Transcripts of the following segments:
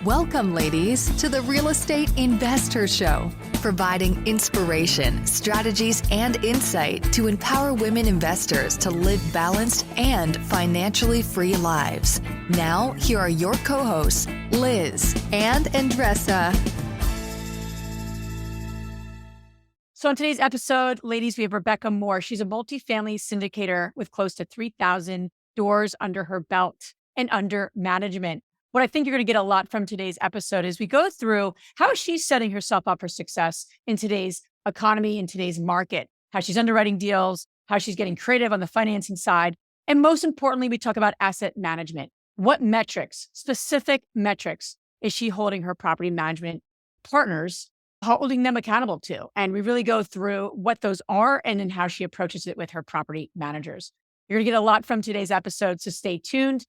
Welcome, ladies, to the Real Estate InvestHER Show, providing inspiration, strategies, and insight to empower women investors to live balanced and financially free lives. Now, here are your co-hosts, Liz and Andressa. So on today's episode, ladies, we have Rebecca Moore. She's a multifamily syndicator with close to 3,000 doors under her belt and under management. What I think you're going to get a lot from today's episode is we go through how she's setting herself up for success in today's economy, in today's market, how she's underwriting deals, how she's getting creative on the financing side. And most importantly, we talk about asset management. What metrics, specific metrics, is she holding her property management partners, holding them accountable to? And we really go through what those are and then how she approaches it with her property managers. You're going to get a lot from today's episode, so stay tuned.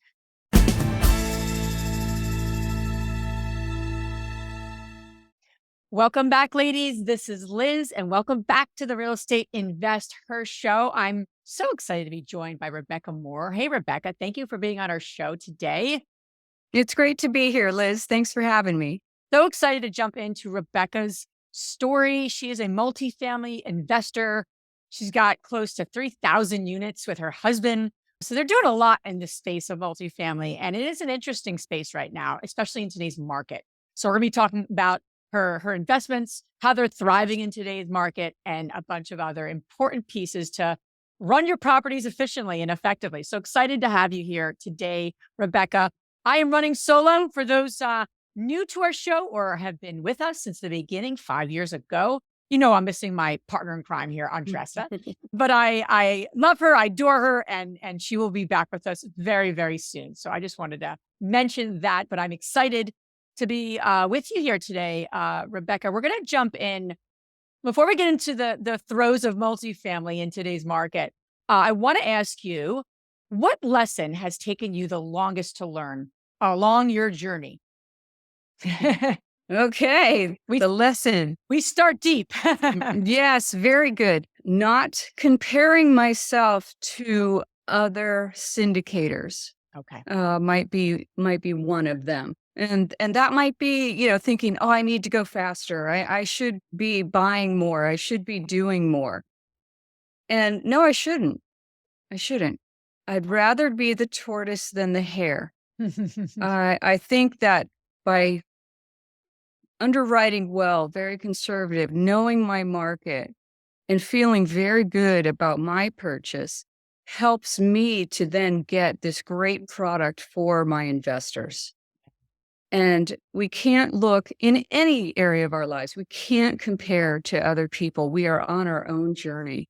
Welcome back, ladies. This is Liz, and welcome back to the Real Estate InvestHER Show. I'm so excited to be joined by Rebecca Moore. Hey, Rebecca, thank you for being on our show today. It's great to be here, Liz. Thanks for having me. So excited to jump into Rebecca's story. She is a multifamily investor. She's got close to 3,000 units with her husband. So they're doing a lot in the space of multifamily, and it is an interesting space right now, especially in today's market. So we're going to be talking about her investments, how they're thriving in today's market, and a bunch of other important pieces to run your properties efficiently and effectively. So excited to have you here today, Rebecca. I am running solo for those new to our show or have been with us since the beginning 5 years ago. You know, I'm missing my partner in crime here, Andressa, but I love her, I adore her, and she will be back with us very, very soon. So I just wanted to mention that, but I'm excited to be with you here today, Rebecca. We're going to jump in. Before we get into the throes of multifamily in today's market, I want to ask you, what lesson has taken you the longest to learn along your journey? Okay, the lesson. We start deep. Yes, very good. Not comparing myself to other syndicators. Okay. Might be one of them. And that might be, thinking, oh, I need to go faster. I should be buying more. I should be doing more. And no, I shouldn't. I'd rather be the tortoise than the hare. I think that by underwriting well, very conservative, knowing my market, and feeling very good about my purchase helps me to then get this great product for my investors. And we can't look in any area of our lives. We can't compare to other people. We are on our own journey.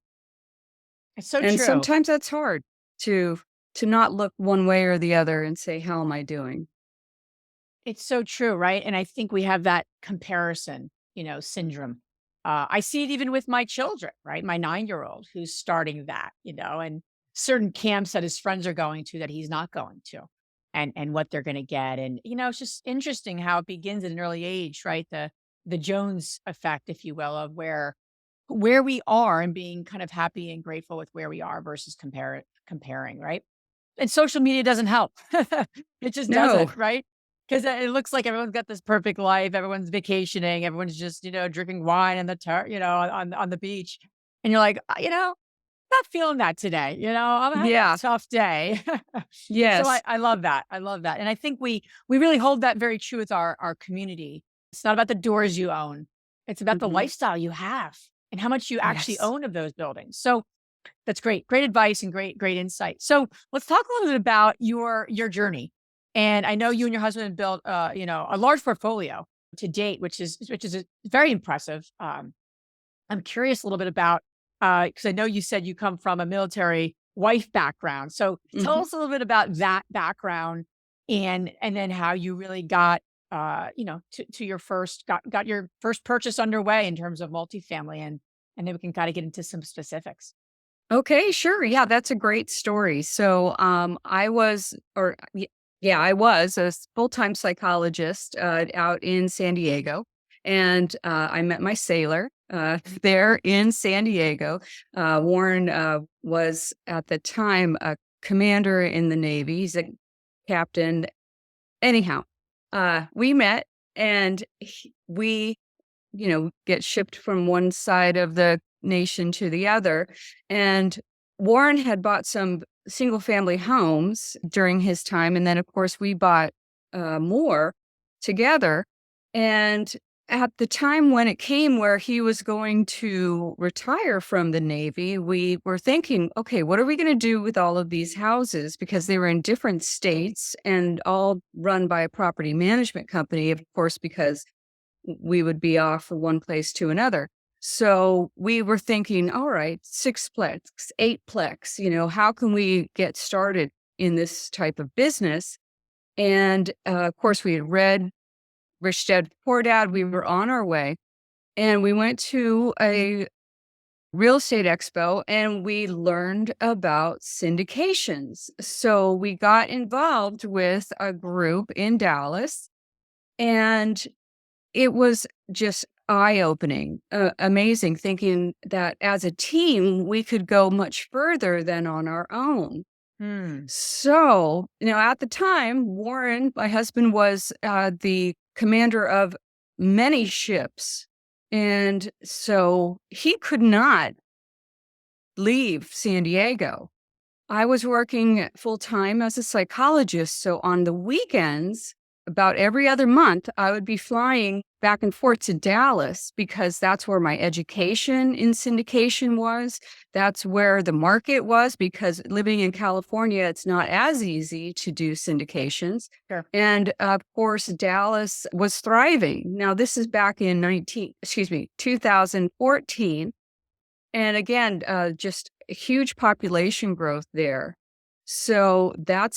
It's so And true. sometimes that's hard to not look one way or the other and say, how am I doing? It's so true, right? And I think we have that comparison, syndrome. I see it even with my children, right? My 9-year-old who's starting that, and certain camps that his friends are going to that he's not going to, and what they're going to get. And, it's just interesting how it begins at an early age, right? The Jones effect, if you will, of where we are and being kind of happy and grateful with where we are versus comparing, right? And social media doesn't help. It just doesn't, right? Because it looks like everyone's got this perfect life. Everyone's vacationing. Everyone's just, drinking wine on on the beach. And you're like, not feeling that today. I'm having a tough day. Yes. So I love that. I love that. And I think we really hold that very true with our community. It's not about the doors you own. It's about the lifestyle you have and how much you actually own of those buildings. So that's great. Great advice and great insight. So let's talk a little bit about your journey. And I know you and your husband have built, a large portfolio to date, which is very impressive. I'm curious a little bit about, because I know you said you come from a military wife background. So tell us a little bit about that background and then how you really got, to your got your first purchase underway in terms of multifamily, and then we can kind of get into some specifics. Okay, sure. Yeah, that's a great story. So I was a full-time psychologist out in San Diego, and I met my sailor there in San Diego. Warren was at the time a commander in the Navy. He's a captain. Anyhow, we met and we, get shipped from one side of the nation to the other. And Warren had bought some single family homes during his time. And then, of course, we bought more together. And at the time when it came where he was going to retire from the Navy, we were thinking, okay, what are we going to do with all of these houses? Because they were in different states and all run by a property management company, of course, because we would be off from one place to another. So we were thinking, all right, sixplex, eightplex, how can we get started in this type of business? And of course, we had read Rich Dad Poor Dad. We were on our way and we went to a real estate expo and we learned about syndications. So we got involved with a group in Dallas and it was just eye-opening, amazing, thinking that as a team, we could go much further than on our own. Hmm. So, at the time, Warren, my husband, was the commander of many ships. And so he could not leave San Diego. I was working full time as a psychologist. So on the weekends, about every other month, I would be flying back and forth to Dallas because that's where my education in syndication was. That's where the market was because living in California, it's not as easy to do syndications. Sure. And of course, Dallas was thriving. Now, this is back in 2014. And again, just a huge population growth there. So that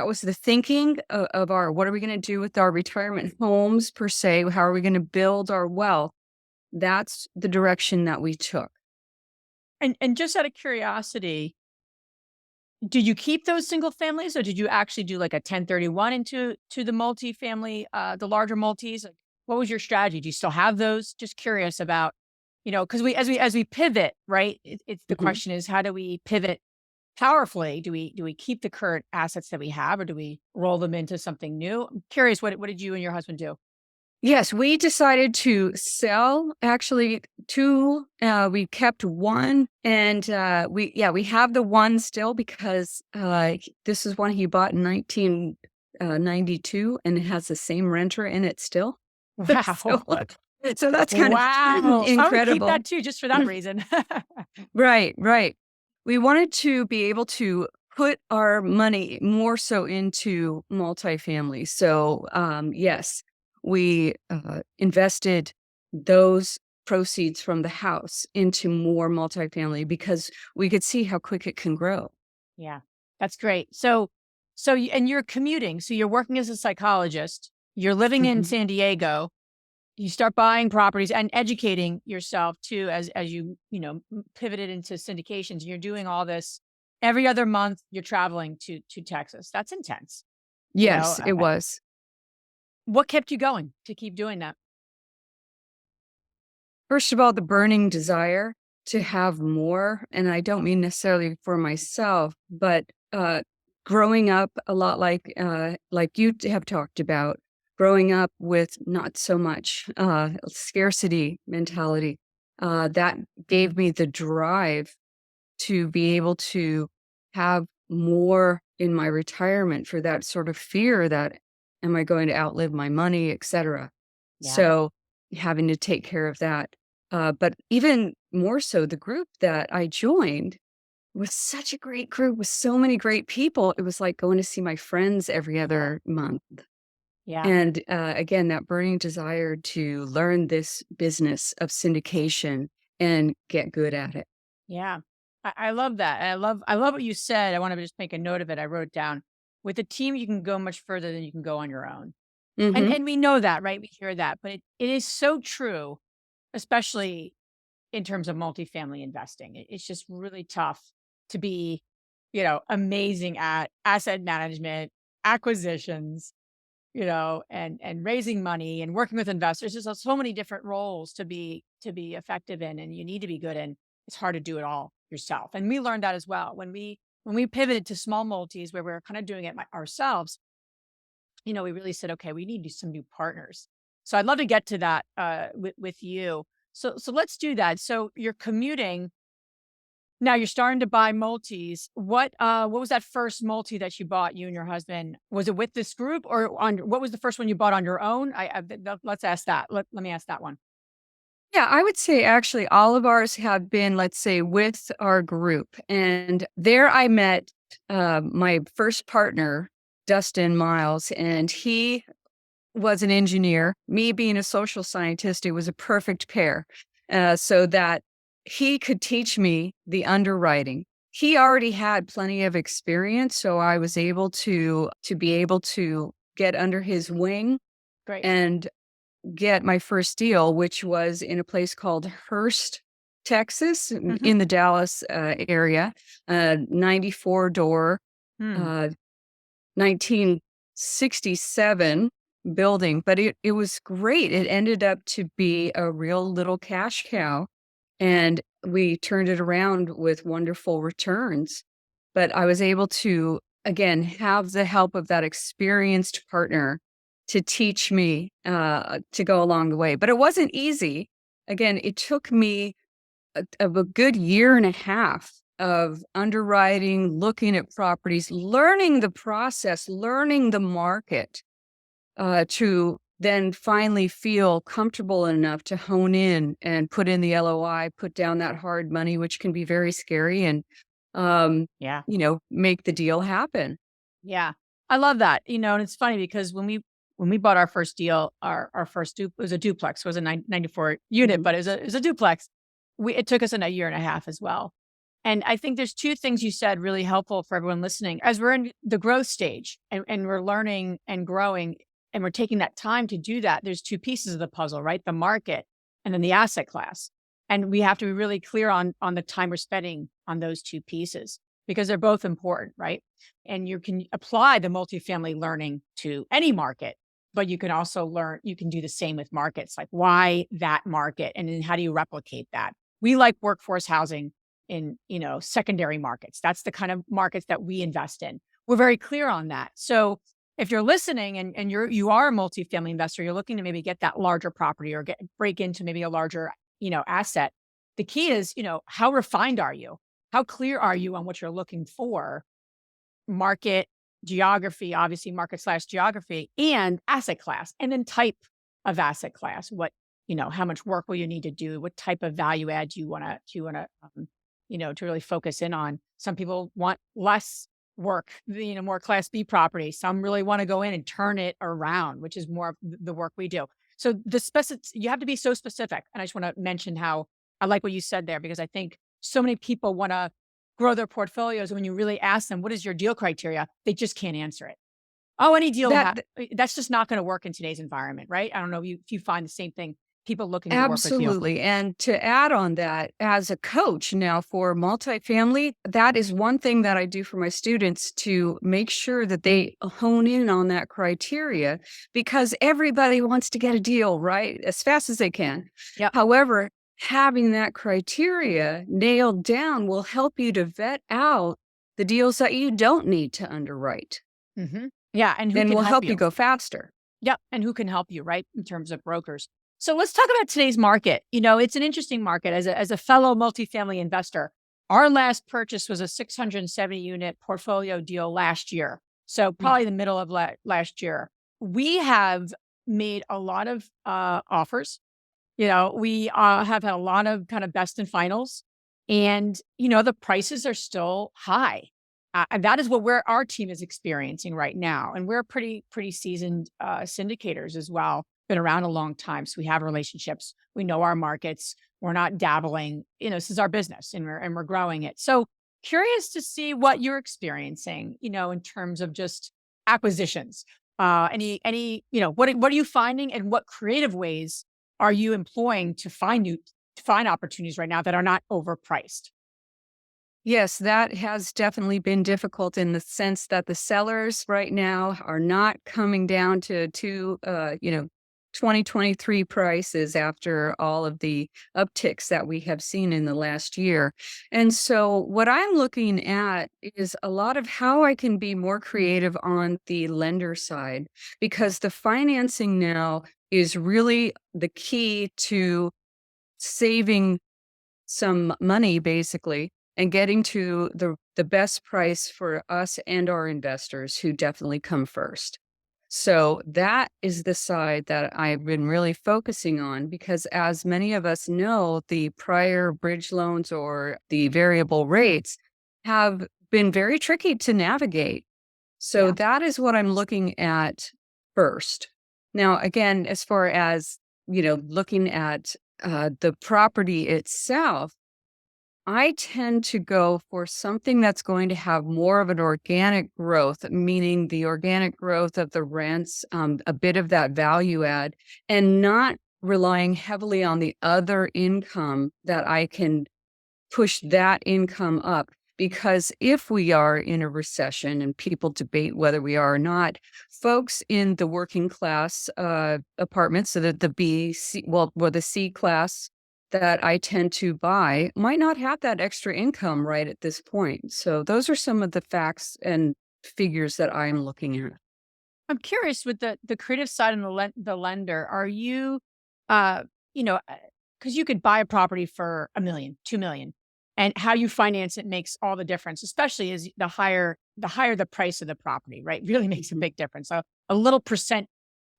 was the thinking of our, what are we going to do with our retirement homes per se? How are we going to build our wealth? That's the direction that we took. And just out of curiosity, did you keep those single families or did you actually do like a 1031 into the multifamily, the larger multis? Like, what was your strategy? Do you still have those? Just curious about, because as we pivot, right? It's the Mhm. question is how do we pivot powerfully? Do we keep the current assets that we have or do we roll them into something new? I'm curious, what did you and your husband do? Yes, we decided to sell actually two. We kept one and we have the one still because this is one he bought in 1992 and it has the same renter in it still. Wow. so, so that's kind of Wow. I would keep incredible. that too, just for that reason. Right, right. We wanted to be able to put our money more so into multifamily. So, yes, we invested those proceeds from the house into more multifamily because we could see how quick it can grow. Yeah, that's great. And you're commuting. So you're working as a psychologist. You're living in Mhm. San Diego. You start buying properties and educating yourself too, as you pivoted into syndications. You're doing all this every other month. You're traveling to Texas. That's intense. You know, Yes, it was. what kept you going to keep doing that? First of all, the burning desire to have more, and I don't mean necessarily for myself, but growing up a lot like you have talked about, growing up with not so much scarcity mentality, that gave me the drive to be able to have more in my retirement for that sort of fear that am I going to outlive my money, et cetera. Yeah. So having to take care of that. But even more so, the group that I joined was such a great group with so many great people. It was like going to see my friends every other month. Yeah. And again, that burning desire to learn this business of syndication and get good at it. Yeah. I love that. And I love what you said. I want to just make a note of it. I wrote it down. With a team, you can go much further than you can go on your own. And Hmm. and we know that, right? We hear that, but it is so true, especially in terms of multifamily investing. It's just really tough to be, amazing at asset management, acquisitions, and raising money and working with investors. There's so many different roles to be effective in, and you need to be good in. It's hard to do it all yourself. And we learned that as well when we pivoted to small multis where we are kind of doing it ourselves. we really said, okay, we need some new partners. So I'd love to get to that with you. So let's do that. So you're commuting. Now you're starting to buy multis. What was that first multi that you bought, you and your husband? Was it with this group, or what was the first one you bought on your own? Let's ask that. Let me ask that one. Yeah, I would say actually all of ours have been, let's say, with our group. And there I met my first partner, Dustin Miles, and he was an engineer. Me being a social scientist, it was a perfect pair, so that he could teach me the underwriting. He already had plenty of experience, so I was able to be able to get under his wing Great. and get my first deal, which was in a place called Hurst, Texas, Hmm. in the Dallas area, 94 door, Hmm. uh, 1967 building, but it was great. It ended up to be a real little cash cow, and we turned it around with wonderful returns. But I was able to, again, have the help of that experienced partner to teach me to go along the way. But it wasn't easy. Again, it took me a good year and a half of underwriting, looking at properties, learning the process, learning the market, to then finally feel comfortable enough to hone in and put in the LOI, put down that hard money, which can be very scary, and Yeah. make the deal happen. Yeah. I love that. And it's funny because when we bought our first deal, our first it was a duplex, it was a 94 unit, Mhm. but it was a duplex. It took us a year and a half as well. And I think there's two things you said really helpful for everyone listening. As we're in the growth stage and we're learning and growing and we're taking that time to do that, there's two pieces of the puzzle, right? The market and then the asset class. And we have to be really clear on the time we're spending on those two pieces because they're both important, right? And you can apply the multifamily learning to any market, but you can also you can do the same with markets, like why that market and then how do you replicate that? We like workforce housing in, secondary markets. That's the kind of markets that we invest in. We're very clear on that. So if you're listening and you are a multifamily investor, you're looking to maybe get that larger property or break into maybe a larger, asset. The key is, how refined are you? How clear are you on what you're looking for? Market, geography, obviously market/geography, and asset class, and then type of asset class. How much work will you need to do? What type of value add to really focus in on? Some people want less work, more class B property. Some really want to go in and turn it around, which is more of the work we do. So you have to be so specific. And I just want to mention how I like what you said there, because I think so many people want to grow their portfolios. And when you really ask them, what is your deal criteria? They just can't answer it. Oh, any deal That that's just not going to work in today's environment, right? I don't know if you find the same thing, people looking to work with you. Absolutely. And to add on that, as a coach now for multifamily, that is one thing that I do for my students to make sure that they hone in on that criteria because everybody wants to get a deal, right? As fast as they can. Yep. However, having that criteria nailed down will help you to vet out the deals that you don't need to underwrite Hmm. Yeah. And who and can will help help you you? go faster. Yep. And who can help you, right? In terms of brokers. So let's talk about today's market. It's an interesting market. As a fellow multifamily investor, our last purchase was a 670 unit portfolio deal last year. So probably the middle of last year. We have made a lot of offers. We have had a lot of kind of best and finals, and the prices are still high. And that is what our team is experiencing right now. And we're pretty seasoned syndicators as well. Been around a long time, so we have relationships. We know our markets. We're not dabbling. This is our business, and we're growing it. So curious to see what you're experiencing. In terms of just acquisitions. What are you finding, and what creative ways are you employing to find opportunities right now that are not overpriced? Yes, that has definitely been difficult in the sense that the sellers right now are not coming down to 2023 prices after all of the upticks that we have seen in the last year. And so what I'm looking at is a lot of how I can be more creative on the lender side, because the financing now is really the key to saving some money basically and getting to the best price for us and our investors, who definitely come first. So that is the side that I've been really focusing on, because as many of us know, the prior bridge loans or the variable rates have been very tricky to navigate. So Yeah. that is what I'm looking at first. Now, again, as far as, looking at the property itself, I tend to go for something that's going to have more of an organic growth, meaning the organic growth of the rents, a bit of that value add, and not relying heavily on the other income that I can push that income up. Because if we are in a recession, and people debate whether we are or not, folks in the working class apartments, so that the B, C, well, the C class that I tend to buy might not have that extra income right at this point. So those are some of the facts and figures that I'm looking at. I'm curious with the creative side and the lender, are you, uh, you know, because you could buy a property for 1 million, 2 million, and how you finance it makes all the difference, especially as the higher the price of the property, right? Really makes a big difference. So a little percent,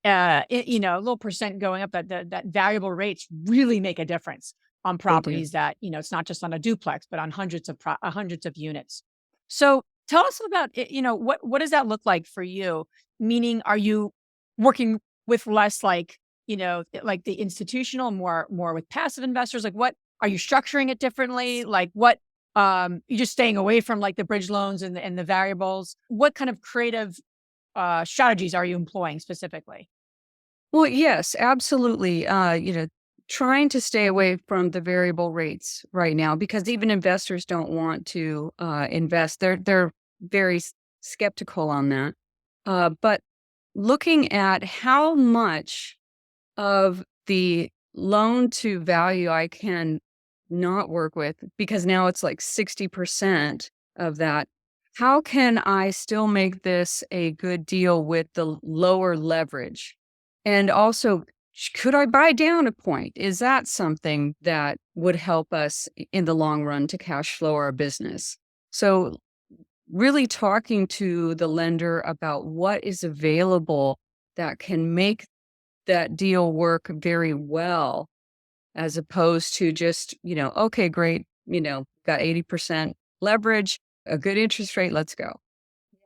a little percent going up, that variable rates really make a difference on They do. properties that, it's not just on a duplex, but on hundreds of units. So tell us about it, what does that look like for you? Meaning, are you working with less like the institutional, more with passive investors? Like, what are you structuring it differently? Like, what you're just staying away from, like the bridge loans and the variables? What kind of creative strategies are you employing specifically? Well, yes, absolutely. Trying to stay away from the variable rates right now, because even investors don't want to invest. They're very skeptical on that. But looking at how much of the loan to value I can not work with, because now it's like 60% of that. How can I still make this a good deal with the lower leverage? And also, could I buy down a point? Is that something that would help us in the long run to cash flow our business? So, really talking to the lender about what is available that can make that deal work very well, as opposed to just, okay, great, got 80% leverage, a good interest rate, let's go.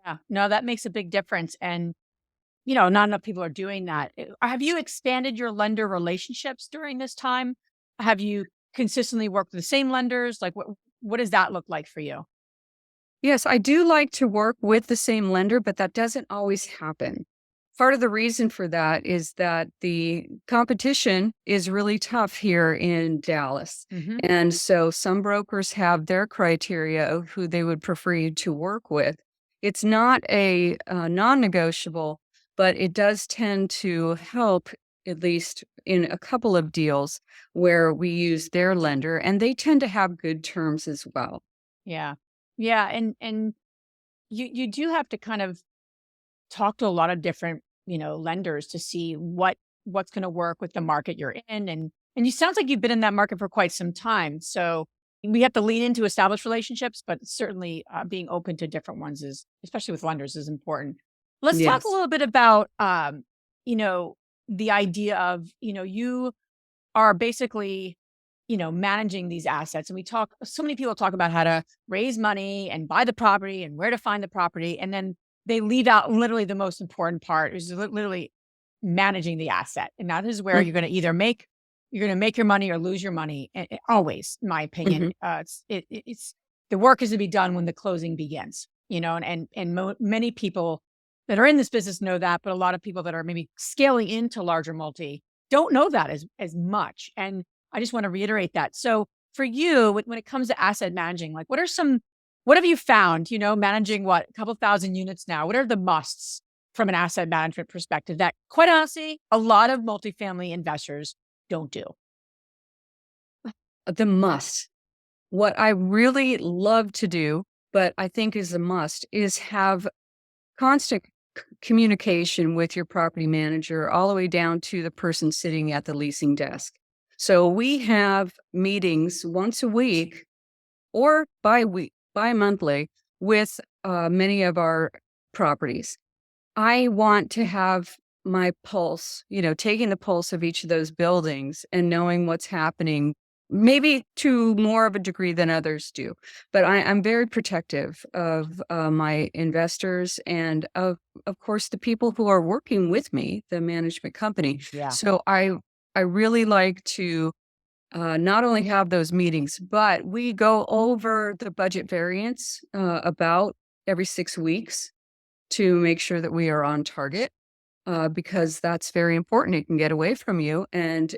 Yeah, no, that makes a big difference. And, not enough people are doing that. Have you expanded your lender relationships during this time? Have you consistently worked with the same lenders? Like, what does that look like for you? Yes, I do like to work with the same lender, but that doesn't always happen. Part of the reason for that is that the competition is really tough here in Dallas. Hmm. And so some brokers have their criteria of who they would prefer you to work with. It's not a non negotiable, but it does tend to help, at least in a couple of deals where we use their lender, and they tend to have good terms as well. Yeah. Yeah. And you do have to kind of talk to a lot of different, lenders to see what's going to work with the market you're in. And you sounds like you've been in that market for quite some time. So we have to lean into established relationships, but certainly being open to different ones is, especially with lenders, is important. Let's talk a Yes. little bit about, you know, the idea of, you are basically, managing these assets. And so many people talk about how to raise money and buy the property and where to find the property. And then they leave out literally the most important part, is literally managing the asset. And that is where Mm, you're going to make your money or lose your money. Always, in my opinion, mhm. it's the work is to be done when the closing begins, and many people that are in this business know that, but a lot of people that are maybe scaling into larger multi don't know that as much. And I just want to reiterate that. So for you, when it comes to asset managing, like what have you found, managing a couple thousand units now? What are the musts from an asset management perspective that, quite honestly, a lot of multifamily investors don't do? The must. What I really love to do, but I think is a must, is have constant communication with your property manager all the way down to the person sitting at the leasing desk. So we have meetings once a week or bi-monthly with many of our properties. I want to have my pulse, taking the pulse of each of those buildings and knowing what's happening, maybe to more of a degree than others do. But I'm very protective of my investors and of course, the people who are working with me, the management company. Yeah. So I really like to not only have those meetings, but we go over the budget variance about every 6 weeks to make sure that we are on target, because that's very important. It can get away from you. And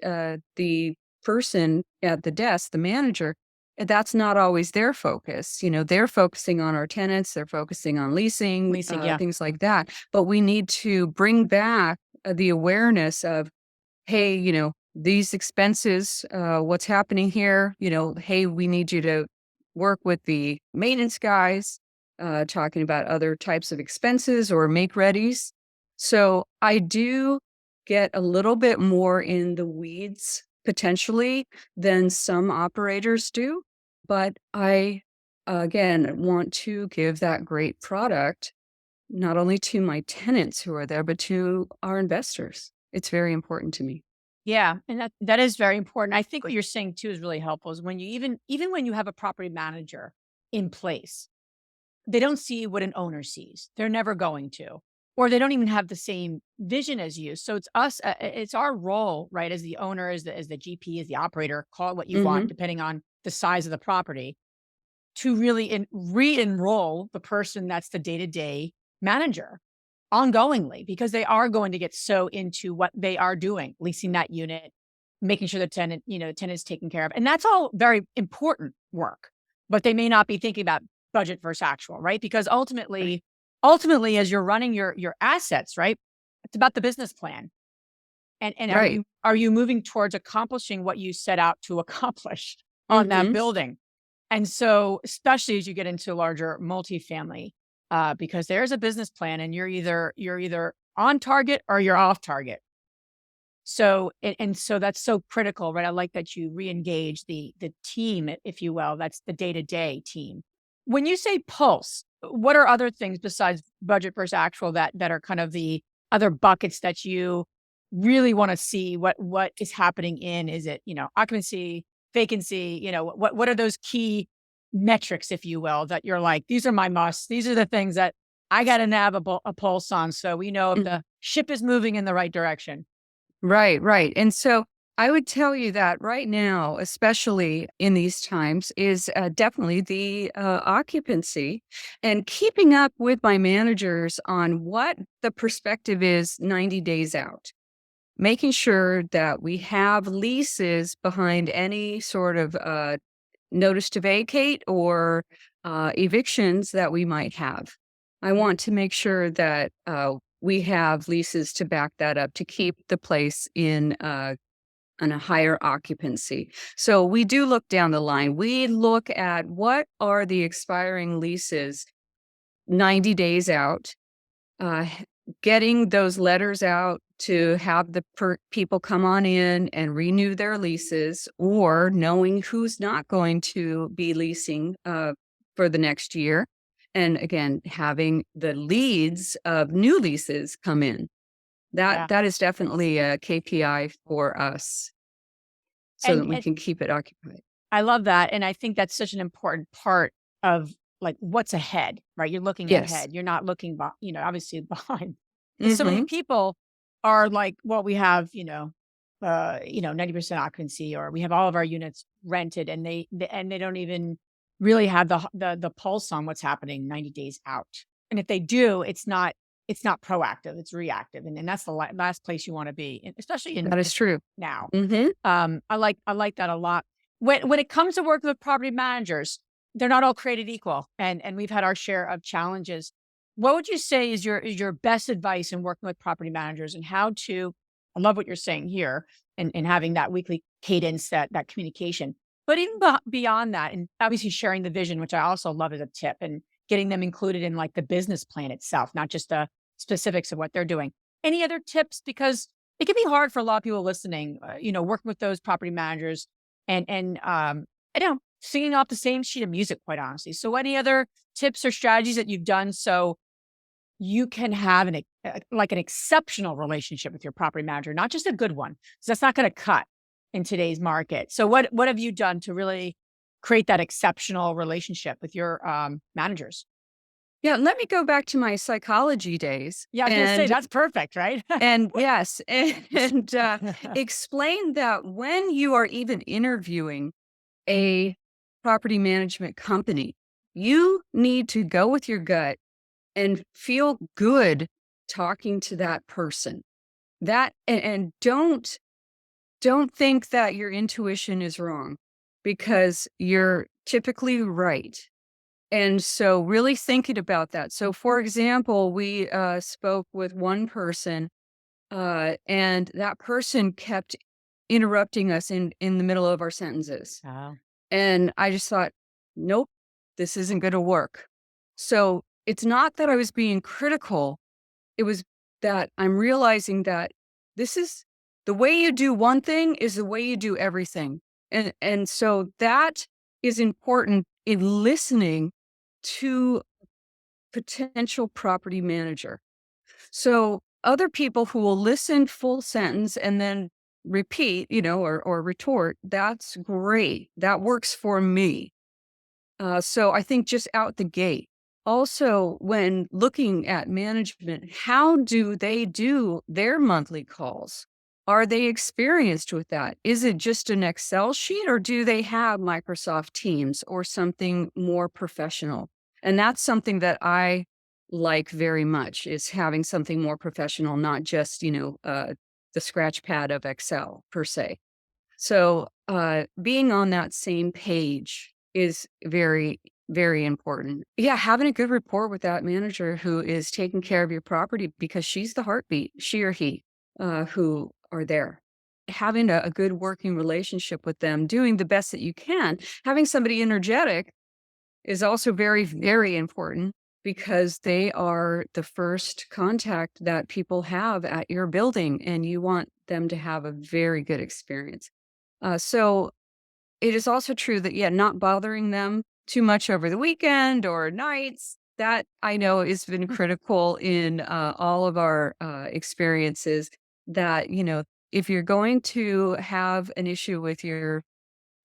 the person at the desk, the manager, that's not always their focus. They're focusing on our tenants, they're focusing on leasing, Yeah. things like that. But we need to bring back the awareness of, hey, these expenses, what's happening here? Hey, we need you to work with the maintenance guys, talking about other types of expenses or make readies. So I do get a little bit more in the weeds potentially than some operators do, but I, again, want to give that great product not only to my tenants who are there, but to our investors. It's very important to me. Yeah, and that is very important. I think what you're saying too is really helpful is when you even when you have a property manager in place, they don't see what an owner sees. They're never going to, or they don't even have the same vision as you. So it's us, it's our role, right, as the owner, as the GP, as the operator, call it what you want, Mhm. depending on the size of the property, to really re-enroll the person that's the day-to-day manager ongoingly, because they are going to get so into what they are doing, leasing that unit, making sure the tenant is taken care of. And that's all very important work, but they may not be thinking about budget versus actual, right? Because ultimately, as you're running your assets, right, it's about the business plan. And Right. are you moving towards accomplishing what you set out to accomplish on that Mhm. building? And so, especially as you get into larger multifamily, because there's a business plan, and you're either on target or you're off target. So, and so that's so critical, right? I like that you re-engage the team, if you will. That's the day-to-day team. When you say pulse, what are other things besides budget versus actual that are kind of the other buckets that you really want to see what is happening in? Is it, occupancy, vacancy, what are those key metrics, if you will, that you're like, these are my musts. These are the things that I got to nab a pulse on, so we know if Mm. the ship is moving in the right direction. Right, right. And so I would tell you that right now, especially in these times, is definitely the occupancy and keeping up with my managers on what the perspective is 90 days out. Making sure that we have leases behind any sort of notice to vacate or evictions that we might have. I want to make sure that we have leases to back that up to keep the place in a higher occupancy. So we do look down the line. We look at what are the expiring leases 90 days out, getting those letters out to have the people come on in and renew their leases, or knowing who's not going to be leasing for the next year. And again, having the leads of new leases come in. Yeah. That is definitely a KPI for us so that we And can keep it occupied. I love that, and I think that's such an important part of, like, what's ahead, right? You're looking Yes. ahead. You're not looking obviously behind. And so many Mhm. people are like, well, we have, 90% occupancy, or we have all of our units rented, and they don't even really have the pulse on what's happening 90 days out. And if they do, it's not proactive, it's reactive. And that's the last place you want to be, especially in That is true. now. Mhm. I like that a lot. When it comes to working with property managers, they're not all created equal, and we've had our share of challenges. what would you say is your best advice in working with property managers and how to, I love what you're saying here and having that weekly cadence, that communication. But even beyond that, and obviously sharing the vision, which I also love as a tip, and getting them included in like the business plan itself, not just the specifics of what they're doing. Any other tips? Because it can be hard for a lot of people listening, working with those property managers and I don't singing off the same sheet of music, quite honestly. So any other tips or strategies that you've done so you can have like an exceptional relationship with your property manager, not just a good one, because that's not going to cut in today's market. So what have you done to really create that exceptional relationship with your managers? Yeah, let me go back to my psychology days. Yeah, I was going to say that's perfect, right? And yes, and explain that when you are even interviewing a property management company, you need to go with your gut and feel good talking to that person. That and don't think that your intuition is wrong, because you're typically right. And so really thinking about that. So for example, we spoke with one person, and that person kept interrupting us in the middle of our sentences. Oh. And I just thought, nope, this isn't going to work. So it's not that I was being critical. It was that I'm realizing that this is the way you do one thing is the way you do everything. And so that is important in listening to potential property manager. So other people who will listen full sentence and then repeat, or retort, that's great. That works for me. So I think just out the gate. Also, when looking at management, how do they do their monthly calls? Are they experienced with that? Is it just an Excel sheet, or do they have Microsoft Teams or something more professional? And that's something that I like very much, is having something more professional, not just, the scratch pad of Excel per se. So being on that same page is very, very important. Yeah, having a good rapport with that manager who is taking care of your property, because she's the heartbeat, she or he, who are there. Having a good working relationship with them, doing the best that you can. Having somebody energetic is also very, very important, because they are the first contact that people have at your building, and you want them to have a very good experience. So it is also true that, not bothering them too much over the weekend or nights. That I know has been critical in all of our experiences, that, if you're going to have an issue with your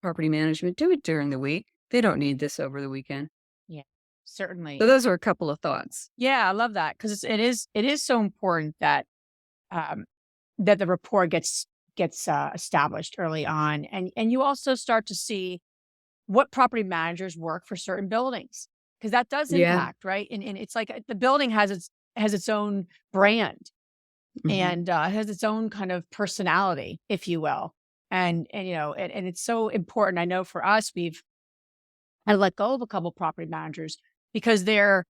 property management, do it during the week. They don't need this over the weekend. Yeah, certainly. So those are a couple of thoughts. Yeah, I love that, because it is so important that um, that the rapport gets established early on, and you also start to see what property managers work for certain buildings, because that does Yeah. impact, right? And it's like the building has its own brand Mhm. and has its own kind of personality, if you will, and it's so important. I know for us, we've had to let go of a couple property managers because they're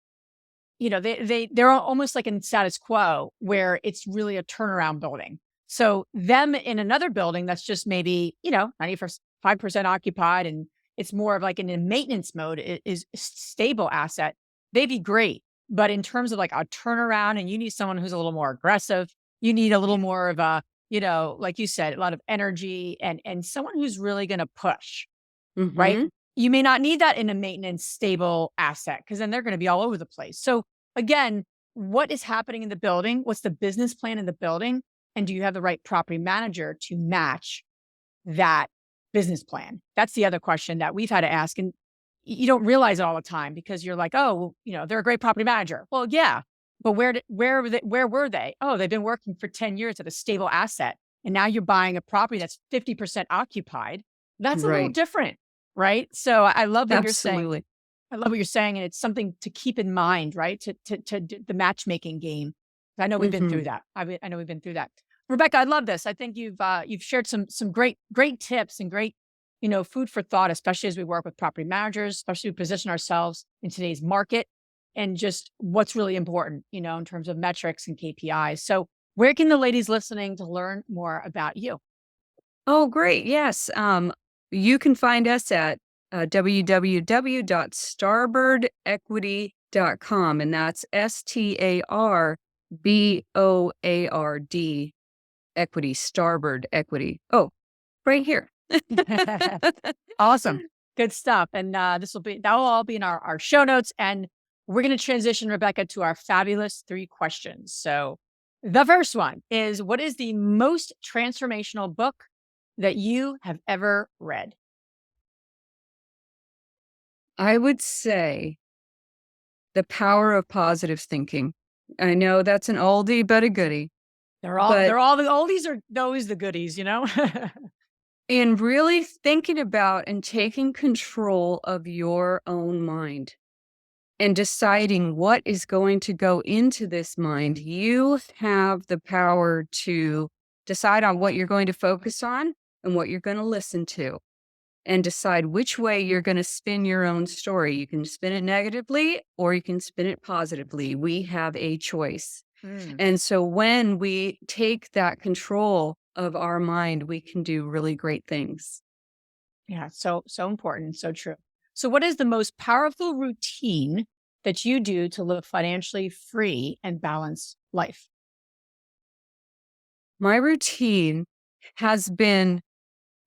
almost like in status quo, where it's really a turnaround building. So them in another building that's just maybe, 95% occupied, and it's more of like in a maintenance mode, is a stable asset. They'd be great. But in terms of like a turnaround, and you need someone who's a little more aggressive, you need a little more of a, like you said, a lot of energy, and someone who's really going to push, right? Mhm. You may not need that in a maintenance stable asset, because then they're going to be all over the place. So again, what is happening in the building? What's the business plan in the building? And do you have the right property manager to match that business plan? That's the other question that we've had to ask. And you don't realize it all the time, because you're like, oh, they're a great property manager. Well, yeah, but where were they? Oh, they've been working for 10 years at a stable asset. And now you're buying a property that's 50% occupied. That's a little Right. different, right? So I love what you're saying. Absolutely. I love what you're saying. And it's something to keep in mind, right? To do the matchmaking game. I know we've been through Mhm. that. I know we've been through that. Rebecca, I love this. I think you've shared some great tips and great, food for thought, especially as we work with property managers, especially we position ourselves in today's market. and just what's really important, in terms of metrics and KPIs. So where can the ladies listening to learn more about you? Oh, great. Yes. You can find us at www.starboardequity.com, and that's STARBOARD equity, Starboard Equity. Oh, right here. Awesome. Good stuff. And that will all be in our show notes. And we're going to transition, Rebecca, to our fabulous 3 questions. So the first one is, what is the most transformational book that you have ever read? I would say The Power of Positive Thinking. I know that's an oldie, but a goodie. But They're all the oldies, or those the goodies, in really thinking about and taking control of your own mind and deciding what is going to go into this mind, you have the power to decide on what you're going to focus on and what you're going to listen to, and decide which way you're going to spin your own story. You can spin it negatively or you can spin it positively. We have a choice. Mm, And so when we take that control of our mind, we can do really great things. yeah, so important, so true. So what is the most powerful routine that you do to live financially free and balanced life? My routine has been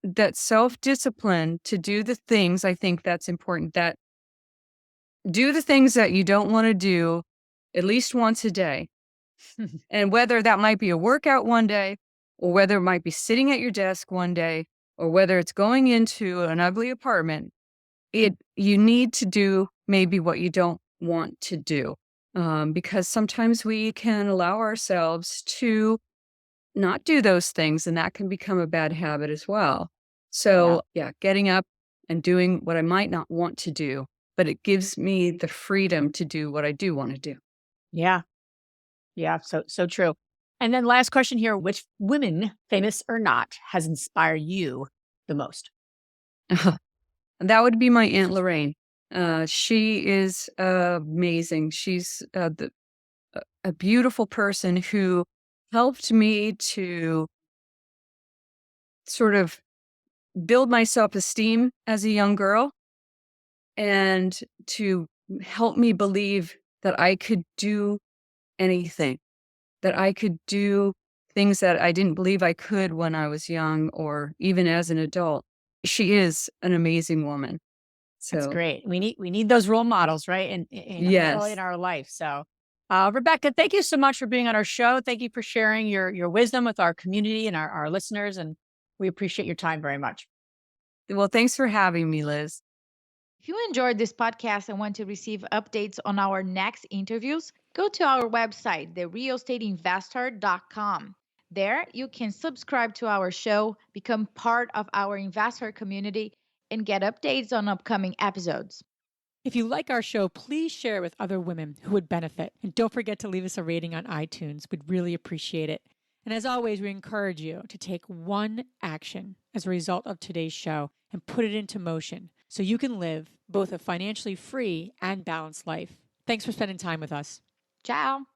that self-discipline to do the things I think that's important, that do the things that you don't want to do at least once a day. And whether that might be a workout one day, or whether it might be sitting at your desk one day, or whether it's going into an ugly apartment, you need to do maybe what you don't want to do. Because sometimes we can allow ourselves to not do those things, and that can become a bad habit as well. Yeah. So, yeah, getting up and doing what I might not want to do, but it gives me the freedom to do what I do want to do. Yeah. Yeah. So true. And then last question here, which women, famous or not, has inspired you the most? And that would be my Aunt Lorraine. She is amazing. She's a beautiful person who helped me to sort of build my self-esteem as a young girl, and to help me believe that I could do anything, that I could do things that I didn't believe I could when I was young or even as an adult. She is an amazing woman. That's So, great. We need those role models, right? And early in yes. our life. So, Rebecca, thank you so much for being on our show. Thank you for sharing your wisdom with our community and our listeners. And we appreciate your time very much. Well, thanks for having me, Liz. If you enjoyed this podcast and want to receive updates on our next interviews, go to our website, therealestateinvestor.com. There, you can subscribe to our show, become part of our investor community, and get updates on upcoming episodes. If you like our show, please share it with other women who would benefit. And don't forget to leave us a rating on iTunes. We'd really appreciate it. And as always, we encourage you to take one action as a result of today's show and put it into motion so you can live both a financially free and balanced life. Thanks for spending time with us. Ciao.